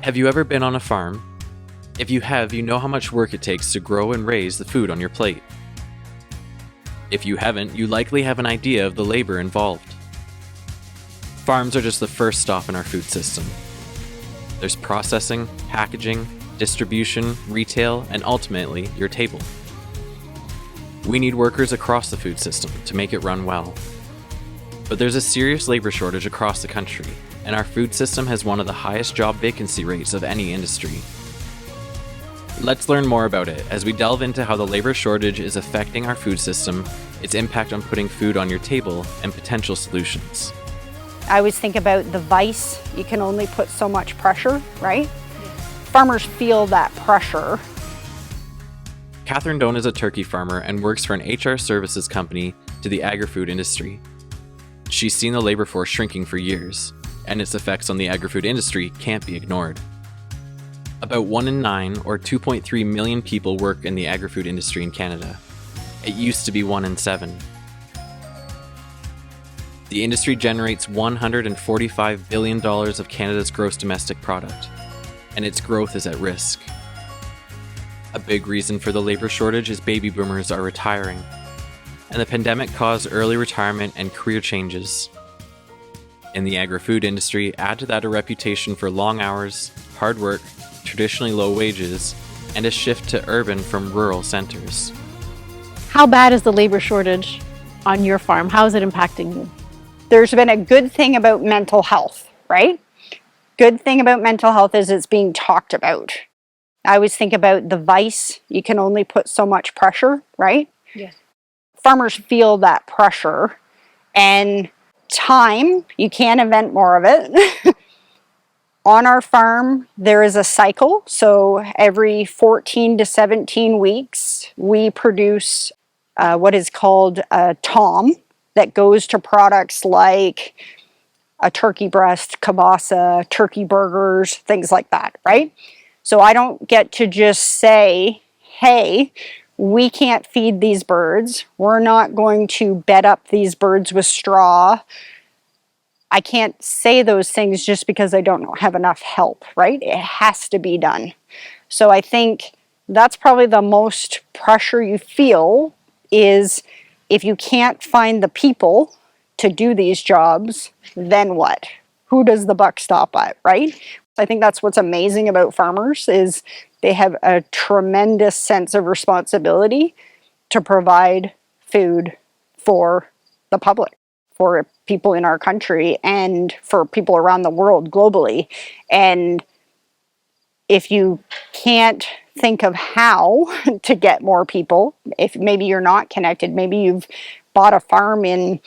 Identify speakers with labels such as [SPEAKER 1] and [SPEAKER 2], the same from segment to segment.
[SPEAKER 1] Have you ever been on a farm? If you have, you know how much work it takes to grow and raise the food on your plate. If you haven't, you likely have an idea of the labor involved. Farms are just the first stop in our food system. There's processing, packaging, distribution, retail, and ultimately, your table. We need workers across the food system to make it run well. But there's a serious labor shortage across the country, and our food system has one of the highest job vacancy rates of any industry. Let's learn more about it as we delve into how the labor shortage is affecting our food system, its impact on putting food on your table, and potential solutions.
[SPEAKER 2] I always think about the vice. You can only put so much pressure, right? Farmers feel that pressure.
[SPEAKER 1] Catherine Doan is a turkey farmer and works for an HR services company to the agri-food industry. She's seen the labor force shrinking for years, and its effects on the agri-food industry can't be ignored. About 1 in 9, or 2.3 million people work in the agri-food industry in Canada. It used to be 1 in 7. The industry generates $145 billion of Canada's gross domestic product, and its growth is at risk. A big reason for the labor shortage is baby boomers are retiring, and the pandemic caused early retirement and career changes. In the agri-food industry, add to that a reputation for long hours, hard work, traditionally low wages, and a shift to urban from rural centers.
[SPEAKER 3] How bad is the labor shortage on your farm? How is it impacting you?
[SPEAKER 2] There's been a good thing about mental health, right? Good thing about mental health is it's being talked about. I always think about the vice. You can only put so much pressure, right?
[SPEAKER 3] Yes.
[SPEAKER 2] Farmers feel that pressure, and time, you can't invent more of it. On our farm, there is a cycle. So every 14 to 17 weeks, we produce what is called a TOM that goes to products like a turkey breast, kielbasa, turkey burgers, things like that, right? So I don't get to just say, hey, we can't feed these birds. We're not going to bed up these birds with straw. I can't say those things just because I don't have enough help, right? It has to be done. So I think that's probably the most pressure you feel is if you can't find the people to do these jobs, then what? Who does the buck stop at, right? I think that's what's amazing about farmers is they have a tremendous sense of responsibility to provide food for the public, for people in our country and for people around the world globally. And if you can't think of how to get more people, if maybe you're not connected, maybe you've bought a farm in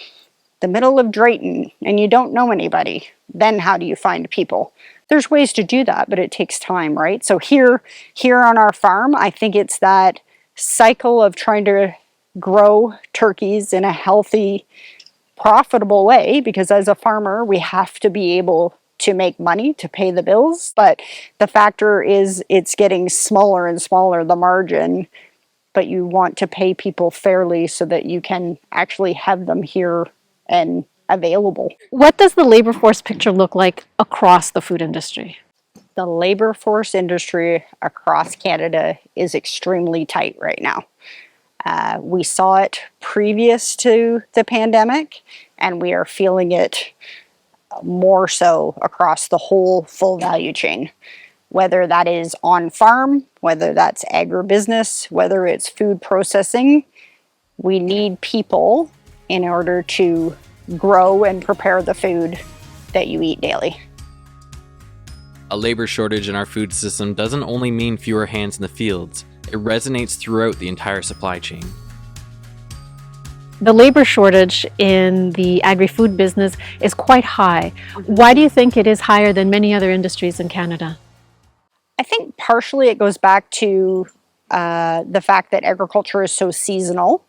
[SPEAKER 2] the middle of Drayton and you don't know anybody, then how do you find people? There's ways to do that, but it takes time, right? So here on our farm, I think it's that cycle of trying to grow turkeys in a healthy, profitable way, because as a farmer, we have to be able to make money to pay the bills. But the factor is it's getting smaller and smaller, the margin, but you want to pay people fairly so that you can actually have them here and available.
[SPEAKER 3] What does the labor force picture look like across the food industry?
[SPEAKER 2] The labor force industry across Canada is extremely tight right now. We saw it previous to the pandemic, and we are feeling it more so across the whole full value chain. Whether that is on farm, whether that's agribusiness, whether it's food processing, we need people in order to grow and prepare the food that you eat daily.
[SPEAKER 1] A labor shortage in our food system doesn't only mean fewer hands in the fields, it resonates throughout the entire supply chain.
[SPEAKER 3] The labor shortage in the agri-food business is quite high. Why do you think it is higher than many other industries in Canada?
[SPEAKER 2] I think partially it goes back to the fact that agriculture is so seasonal.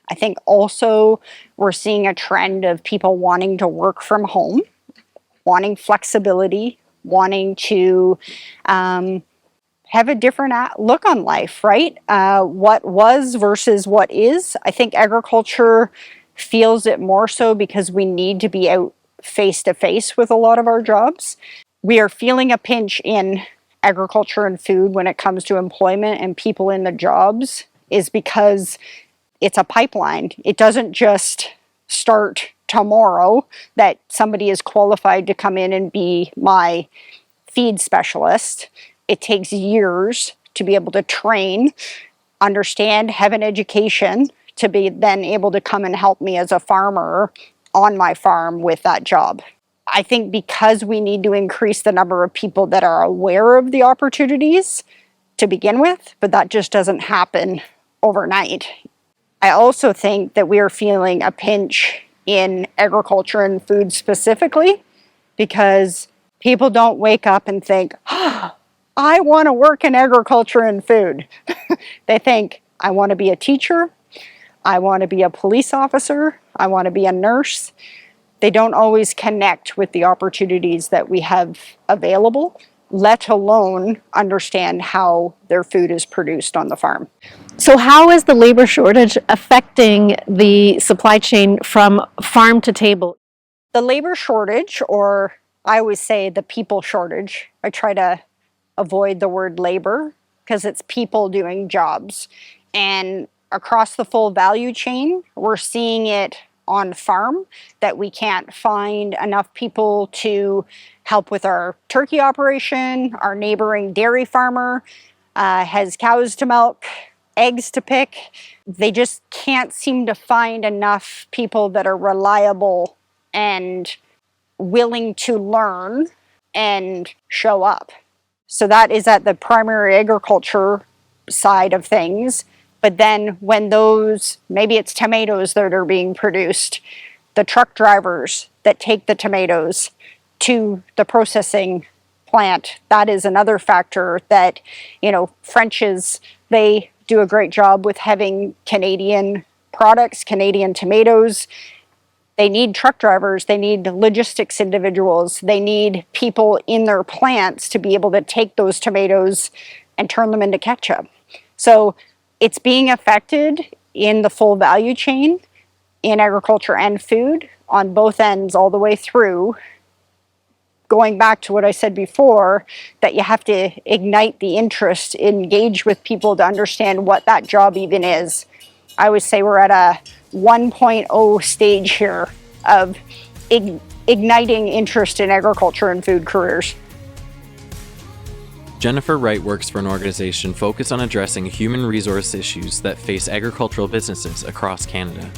[SPEAKER 2] I think also we're seeing a trend of people wanting to work from home, wanting flexibility, wanting to have a different look on life, right? What was versus what is. I think agriculture feels it more so because we need to be out face to face with a lot of our jobs. We are feeling a pinch in agriculture and food when it comes to employment and people in the jobs is because it's a pipeline. It doesn't just start tomorrow that somebody is qualified to come in and be my feed specialist. It takes years to be able to train, understand, have an education to be then able to come and help me as a farmer on my farm with that job. I think because we need to increase the number of people that are aware of the opportunities to begin with, but that just doesn't happen overnight. I also think that we are feeling a pinch in agriculture and food specifically because people don't wake up and think, oh, I want to work in agriculture and food. They think, I want to be a teacher, I want to be a police officer, I want to be a nurse. They don't always connect with the opportunities that we have available, let alone understand how their food is produced on the farm.
[SPEAKER 3] So how is the labor shortage affecting the supply chain from farm to table?
[SPEAKER 2] The labor shortage, or I always say the people shortage, I try to avoid the word labor because it's people doing jobs. And across the full value chain, we're seeing it on farm that we can't find enough people to help with our turkey operation. Our neighboring dairy farmer has cows to milk, eggs to pick. They just can't seem to find enough people that are reliable and willing to learn and show up. So that is at the primary agriculture side of things. But then when those, maybe it's tomatoes that are being produced, the truck drivers that take the tomatoes to the processing plant, that is another factor that, French's, they do a great job with having Canadian products, Canadian tomatoes. They need truck drivers, they need logistics individuals, they need people in their plants to be able to take those tomatoes and turn them into ketchup. So it's being affected in the full value chain in agriculture and food on both ends all the way through. Going back to what I said before, that you have to ignite the interest, engage with people to understand what that job even is. I always say we're at a 1.0 stage here of igniting interest in agriculture and food careers.
[SPEAKER 1] Jennifer Wright works for an organization focused on addressing human resource issues that face agricultural businesses across Canada.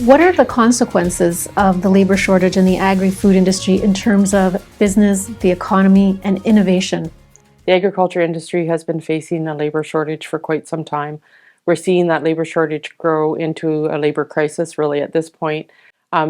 [SPEAKER 3] What are the consequences of the labor shortage in the agri-food industry in terms of business, the economy, and innovation?
[SPEAKER 4] The agriculture industry has been facing a labor shortage for quite some time. We're seeing that labor shortage grow into a labor crisis really at this point.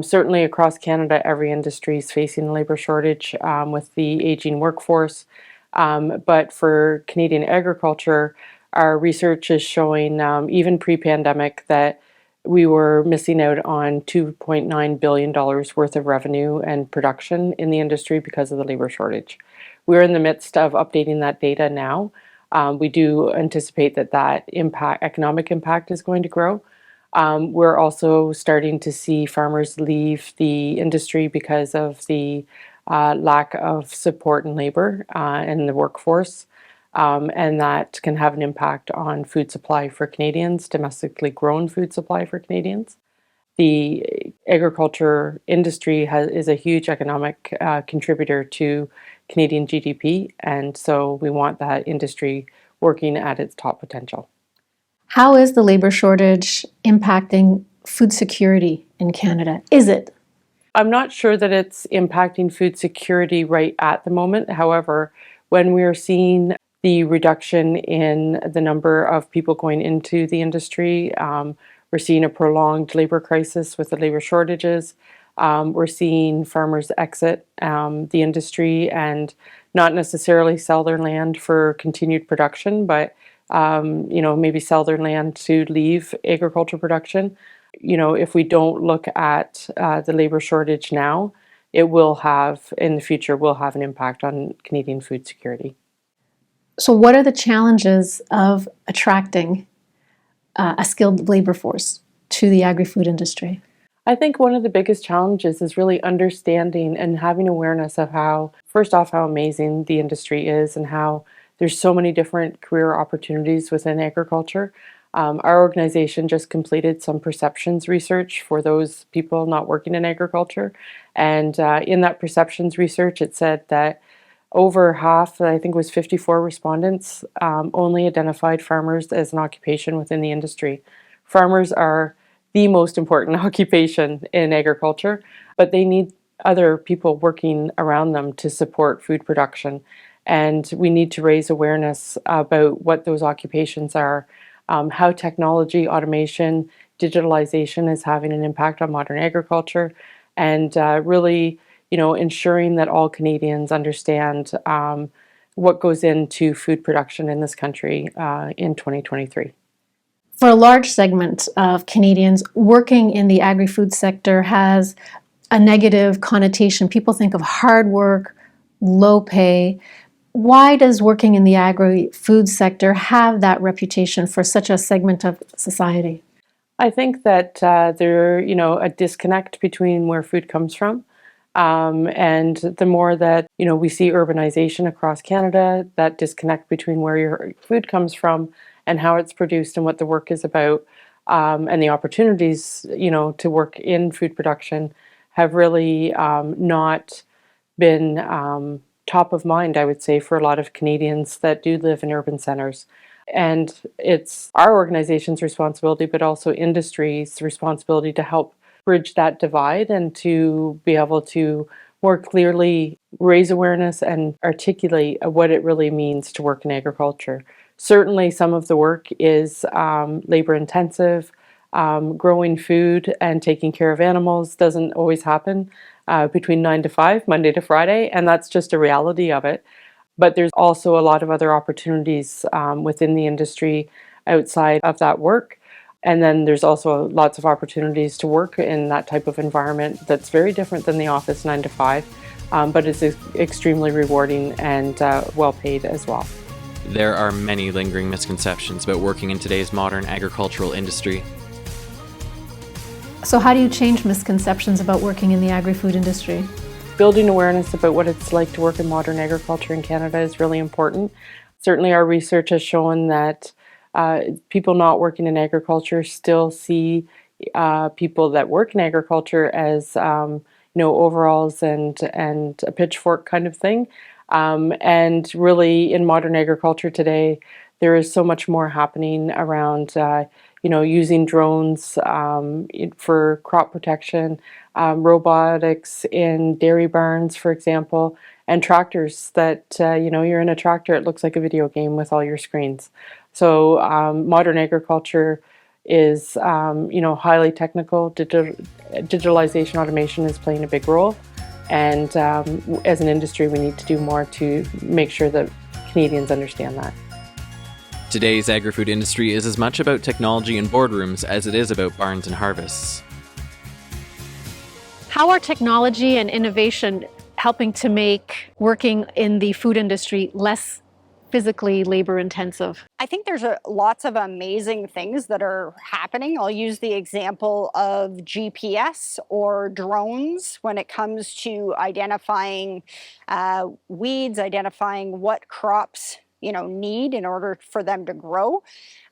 [SPEAKER 4] Certainly across Canada, every industry is facing a labor shortage with the aging workforce. But for Canadian agriculture, our research is showing, even pre-pandemic, that we were missing out on $2.9 billion worth of revenue and production in the industry because of the labor shortage. We're in the midst of updating that data now. We do anticipate that economic impact is going to grow. We're also starting to see farmers leave the industry because of the lack of support in labor and the workforce, and that can have an impact on food supply for Canadians, domestically grown food supply for Canadians. The agriculture industry is a huge economic contributor to Canadian GDP, and so we want that industry working at its top potential.
[SPEAKER 3] How is the labor shortage impacting food security in Canada? Is it?
[SPEAKER 4] I'm not sure that it's impacting food security right at the moment. However, when we're seeing the reduction in the number of people going into the industry, we're seeing a prolonged labor crisis with the labor shortages. We're seeing farmers exit the industry and not necessarily sell their land for continued production, but maybe sell their land to leave agriculture production. If we don't look at the labor shortage now, it will have, in the future, will have an impact on Canadian food security.
[SPEAKER 3] So what are the challenges of attracting a skilled labor force to the agri-food industry?
[SPEAKER 4] I think one of the biggest challenges is really understanding and having awareness of how, first off, how amazing the industry is and how there's so many different career opportunities within agriculture. Our organization just completed some perceptions research for those people not working in agriculture. And in that perceptions research, it said that over half, I think it was 54 respondents, only identified farmers as an occupation within the industry. Farmers are the most important occupation in agriculture, but they need other people working around them to support food production. And we need to raise awareness about what those occupations are, how technology, automation, digitalization is having an impact on modern agriculture, and really, ensuring that all Canadians understand what goes into food production in this country in 2023.
[SPEAKER 3] For a large segment of Canadians, working in the agri-food sector has a negative connotation. People think of hard work, low pay. Why does working in the agri-food sector have that reputation for such a segment of society?
[SPEAKER 4] I think that there, a disconnect between where food comes from. And the more that, we see urbanization across Canada, that disconnect between where your food comes from and how it's produced and what the work is about, and the opportunities, to work in food production have really not been top of mind, I would say, for a lot of Canadians that do live in urban centers. And it's our organization's responsibility, but also industry's responsibility to help bridge that divide and to be able to more clearly raise awareness and articulate what it really means to work in agriculture. Certainly, some of the work is labor intensive. Growing food and taking care of animals doesn't always happen between 9 to 5, Monday to Friday, and that's just a reality of it. But there's also a lot of other opportunities within the industry outside of that work. And then there's also lots of opportunities to work in that type of environment that's very different than the office 9 to 5, but it's extremely rewarding and well paid as well.
[SPEAKER 1] There are many lingering misconceptions about working in today's modern agricultural industry.
[SPEAKER 3] So how do you change misconceptions about working in the agri-food industry?
[SPEAKER 4] Building awareness about what it's like to work in modern agriculture in Canada is really important. Certainly our research has shown that people not working in agriculture still see people that work in agriculture as overalls and a pitchfork kind of thing. And really in modern agriculture today, there is so much more happening around using drones for crop protection, robotics in dairy barns, for example, and tractors that, you're in a tractor, it looks like a video game with all your screens. So modern agriculture is, highly technical. Digitalization, automation is playing a big role. And as an industry, we need to do more to make sure that Canadians understand that.
[SPEAKER 1] Today's agri-food industry is as much about technology and boardrooms as it is about barns and harvests.
[SPEAKER 3] How are technology and innovation helping to make working in the food industry less physically labor intensive?
[SPEAKER 2] I think there's lots of amazing things that are happening. I'll use the example of GPS or drones when it comes to identifying weeds, identifying what crops need in order for them to grow.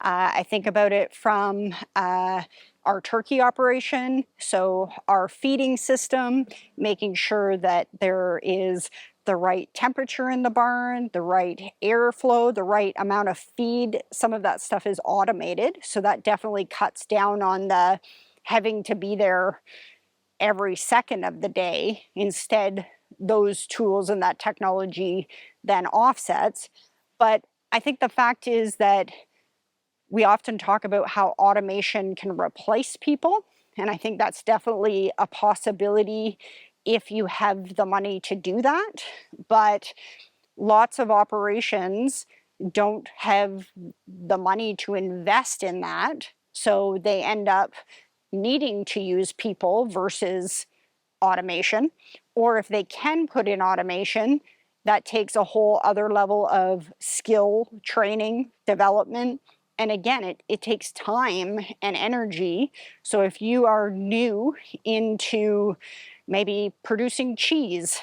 [SPEAKER 2] I think about it from our turkey operation, so our feeding system, making sure that there is the right temperature in the barn, the right airflow, the right amount of feed. Some of that stuff is automated, so that definitely cuts down on the having to be there every second of the day. Instead, those tools and that technology then offsets. But I think the fact is that we often talk about how automation can replace people, and I think that's definitely a possibility if you have the money to do that. But lots of operations don't have the money to invest in that, so they end up needing to use people versus automation. Or if they can put in automation, that takes a whole other level of skill training, development, And again, it takes time and energy. So if you are new into maybe producing cheese,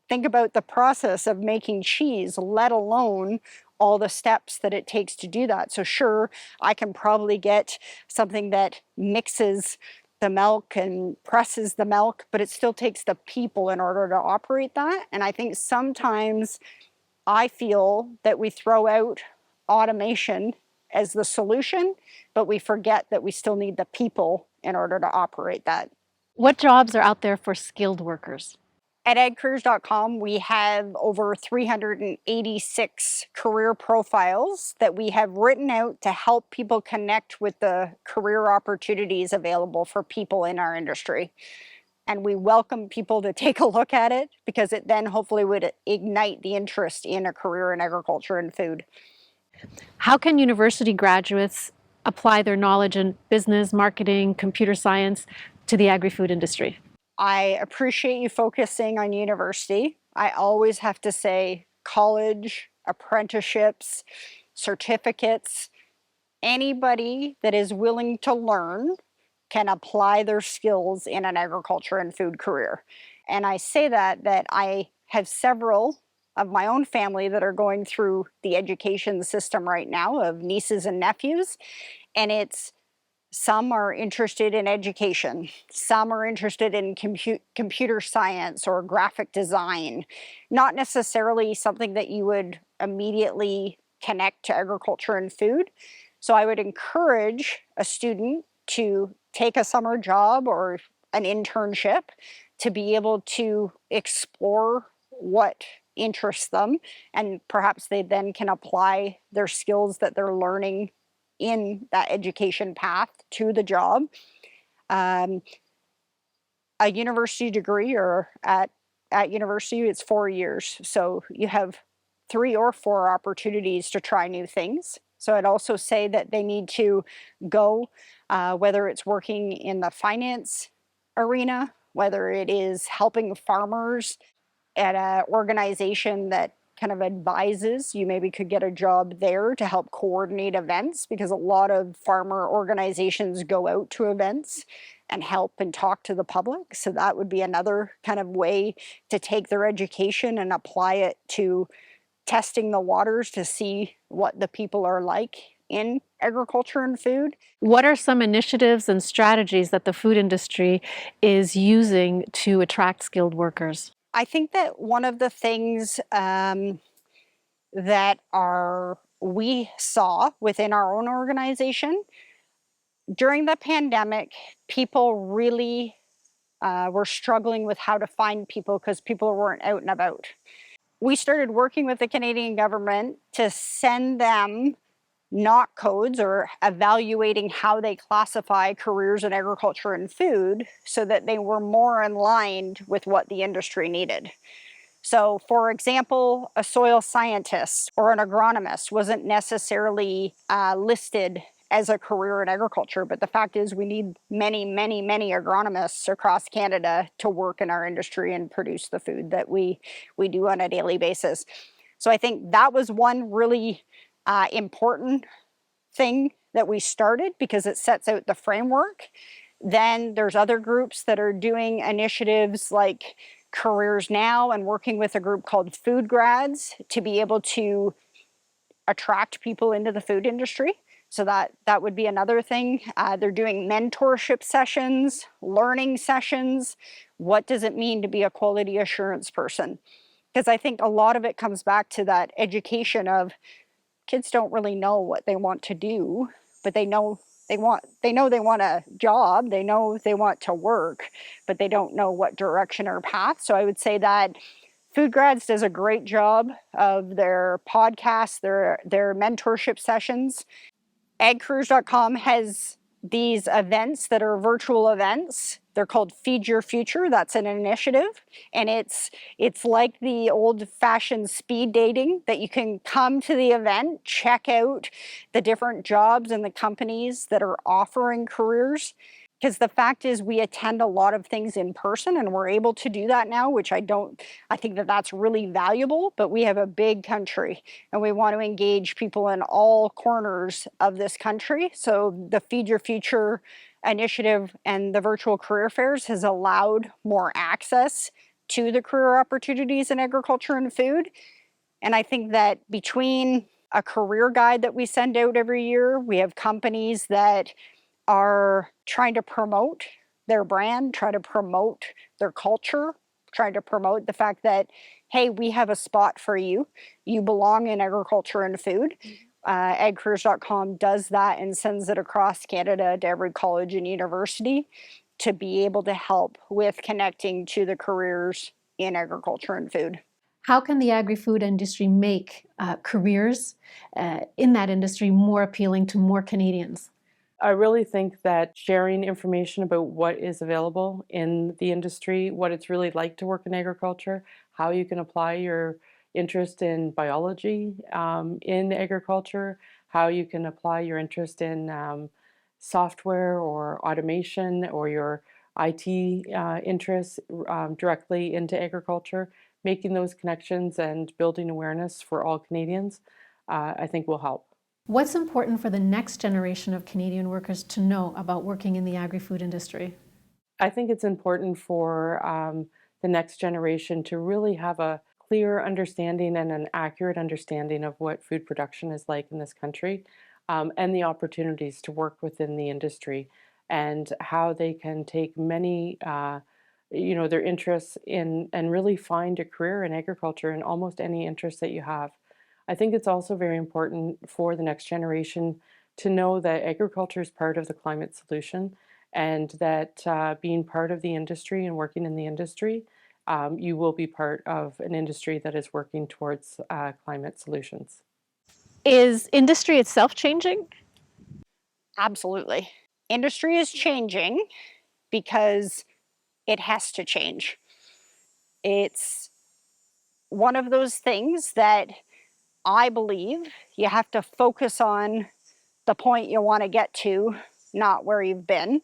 [SPEAKER 2] think about the process of making cheese, let alone all the steps that it takes to do that. So sure, I can probably get something that mixes the milk and presses the milk, but it still takes the people in order to operate that. And I think sometimes I feel that we throw out automation as the solution, but we forget that we still need the people in order to operate that.
[SPEAKER 3] What jobs are out there for skilled workers?
[SPEAKER 2] At agcareers.com, we have over 386 career profiles that we have written out to help people connect with the career opportunities available for people in our industry. And we welcome people to take a look at it because it then hopefully would ignite the interest in a career in agriculture and food.
[SPEAKER 3] How can university graduates apply their knowledge in business, marketing, computer science to the agri-food industry?
[SPEAKER 2] I appreciate you focusing on university. I always have to say college, apprenticeships, certificates, anybody that is willing to learn can apply their skills in an agriculture and food career. And I say that I have several of my own family that are going through the education system right now, of nieces and nephews, and it's some are interested in education, some are interested in computer science or graphic design, not necessarily something that you would immediately connect to agriculture and food. So I would encourage a student to take a summer job or an internship to be able to explore what interests them, and perhaps they then can apply their skills that they're learning in that education path to the job. A university degree, or at university, it's 4 years. So you have 3 or 4 opportunities to try new things. So I'd also say that they need to go, whether it's working in the finance arena, whether it is helping farmers at an organization that kind of advises, you maybe could get a job there to help coordinate events, because a lot of farmer organizations go out to events and help and talk to the public. So that would be another kind of way to take their education and apply it to testing the waters to see what the people are like in agriculture and food.
[SPEAKER 3] What are some initiatives and strategies that the food industry is using to attract skilled workers?
[SPEAKER 2] I think that one of the things that we saw within our own organization during the pandemic, people really were struggling with how to find people because people weren't out and about. We started working with the Canadian government to send them NOC codes, or evaluating how they classify careers in agriculture and food, so that they were more in line with what the industry needed. So, for example, a soil scientist or an agronomist wasn't necessarily listed as a career in agriculture, but the fact is we need many, many, many agronomists across Canada to work in our industry and produce the food that we do on a daily basis. So I think that was one really important thing that we started, because it sets out the framework. Then there's other groups that are doing initiatives like Careers Now, and working with a group called Food Grads to be able to attract people into the food industry. So that would be another thing. They're doing mentorship sessions, learning sessions. What does it mean to be a quality assurance person? Because I think a lot of it comes back to that education of kids don't really know what they want to do, but they know they want a job, they know they want to work, but they don't know what direction or path. So I would say that Food Grads does a great job of their podcasts, their mentorship sessions. Agcareers.com has these events that are virtual events. They're called Feed Your Future. That's an initiative. And it's like the old-fashioned speed dating, that you can come to the event, check out the different jobs and the companies that are offering careers. Because the fact is we attend a lot of things in person and we're able to do that now, which I think that that's really valuable, but we have a big country and we want to engage people in all corners of this country. So the Feed Your Future initiative and the virtual career fairs has allowed more access to the career opportunities in agriculture and food. And I think that between a career guide that we send out every year, we have companies that are trying to promote their brand, try to promote their culture, trying to promote the fact that, hey, we have a spot for you. You belong in agriculture and food. Agcareers.com does that and sends it across Canada to every college and university to be able to help with connecting to the careers in agriculture and food.
[SPEAKER 3] How can the agri-food industry make careers in that industry more appealing to more Canadians?
[SPEAKER 4] I really think that sharing information about what is available in the industry, what it's really like to work in agriculture, how you can apply your interest in biology in agriculture, how you can apply your interest in software or automation or your IT interests directly into agriculture, making those connections and building awareness for all Canadians, I think will help.
[SPEAKER 3] What's important for the next generation of Canadian workers to know about working in the agri-food industry?
[SPEAKER 4] I think it's important for the next generation to really have a clear understanding and an accurate understanding of what food production is like in this country, and the opportunities to work within the industry and how they can take many their interests in and really find a career in agriculture in almost any interest that you have. I think it's also very important for the next generation to know that agriculture is part of the climate solution, and that being part of the industry and working in the industry, you will be part of an industry that is working towards climate solutions.
[SPEAKER 3] Is industry itself changing?
[SPEAKER 2] Absolutely. Industry is changing because it has to change. It's one of those things that I believe you have to focus on the point you want to get to, not where you've been.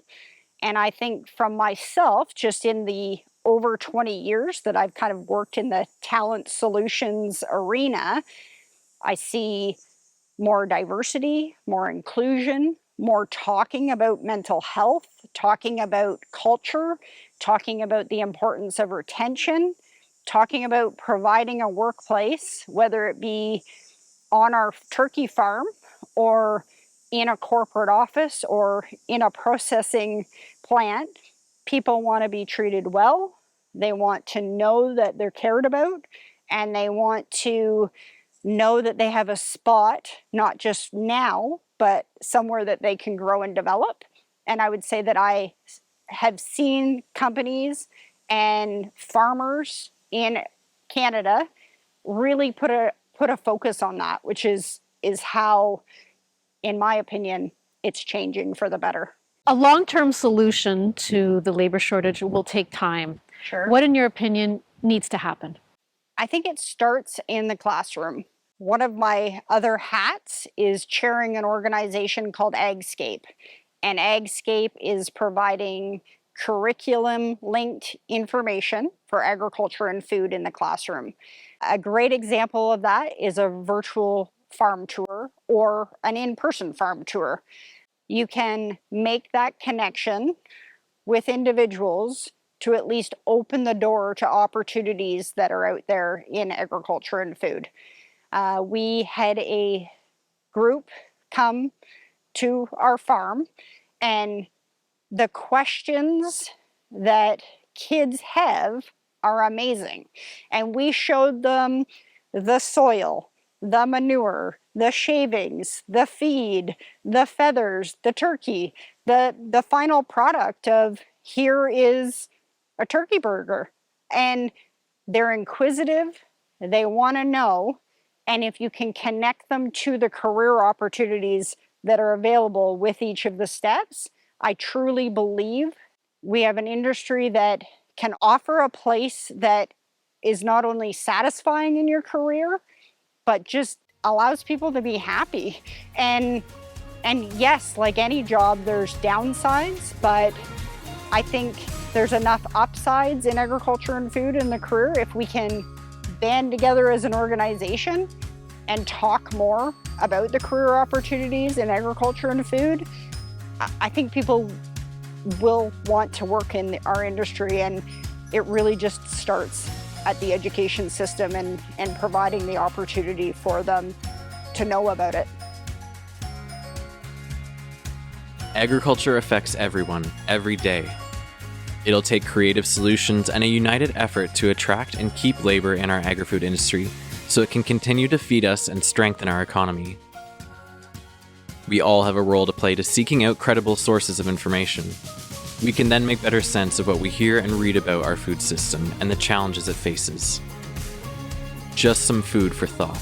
[SPEAKER 2] And I think from myself, just in the over 20 years that I've kind of worked in the talent solutions arena, I see more diversity, more inclusion, more talking about mental health, talking about culture, talking about the importance of retention, talking about providing a workplace, whether it be on our turkey farm or in a corporate office or in a processing plant. People want to be treated well. They want to know that they're cared about, and they want to know that they have a spot, not just now, but somewhere that they can grow and develop. And I would say that I have seen companies and farmers in Canada really put a focus on that, which is how, in my opinion, it's changing for the better.
[SPEAKER 3] A long-term solution to the labor shortage will take time.
[SPEAKER 2] Sure.
[SPEAKER 3] What, in your opinion, needs to happen?
[SPEAKER 2] I think it starts in the classroom. One of my other hats is chairing an organization called AgScape. And AgScape is providing curriculum-linked information for agriculture and food in the classroom. A great example of that is a virtual farm tour or an in-person farm tour. You can make that connection with individuals to at least open the door to opportunities that are out there in agriculture and food. We had a group come to our farm, and the questions that kids have are amazing. And we showed them the soil, the manure, the shavings, the feed, the feathers, the turkey, the final product of here is a turkey burger. And they're inquisitive, they want to know, and if you can connect them to the career opportunities that are available with each of the steps, I truly believe we have an industry that can offer a place that is not only satisfying in your career, but just allows people to be happy. And And yes, like any job, there's downsides, but I think there's enough upsides in agriculture and food in the career if we can band together as an organization and talk more about the career opportunities in agriculture and food. I think people will want to work in our industry, and it really just starts at the education system and providing the opportunity for them to know about it.
[SPEAKER 1] Agriculture affects everyone, every day. It'll take creative solutions and a united effort to attract and keep labor in our agri-food industry so it can continue to feed us and strengthen our economy. We all have a role to play to seeking out credible sources of information. We can then make better sense of what we hear and read about our food system and the challenges it faces. Just some food for thought.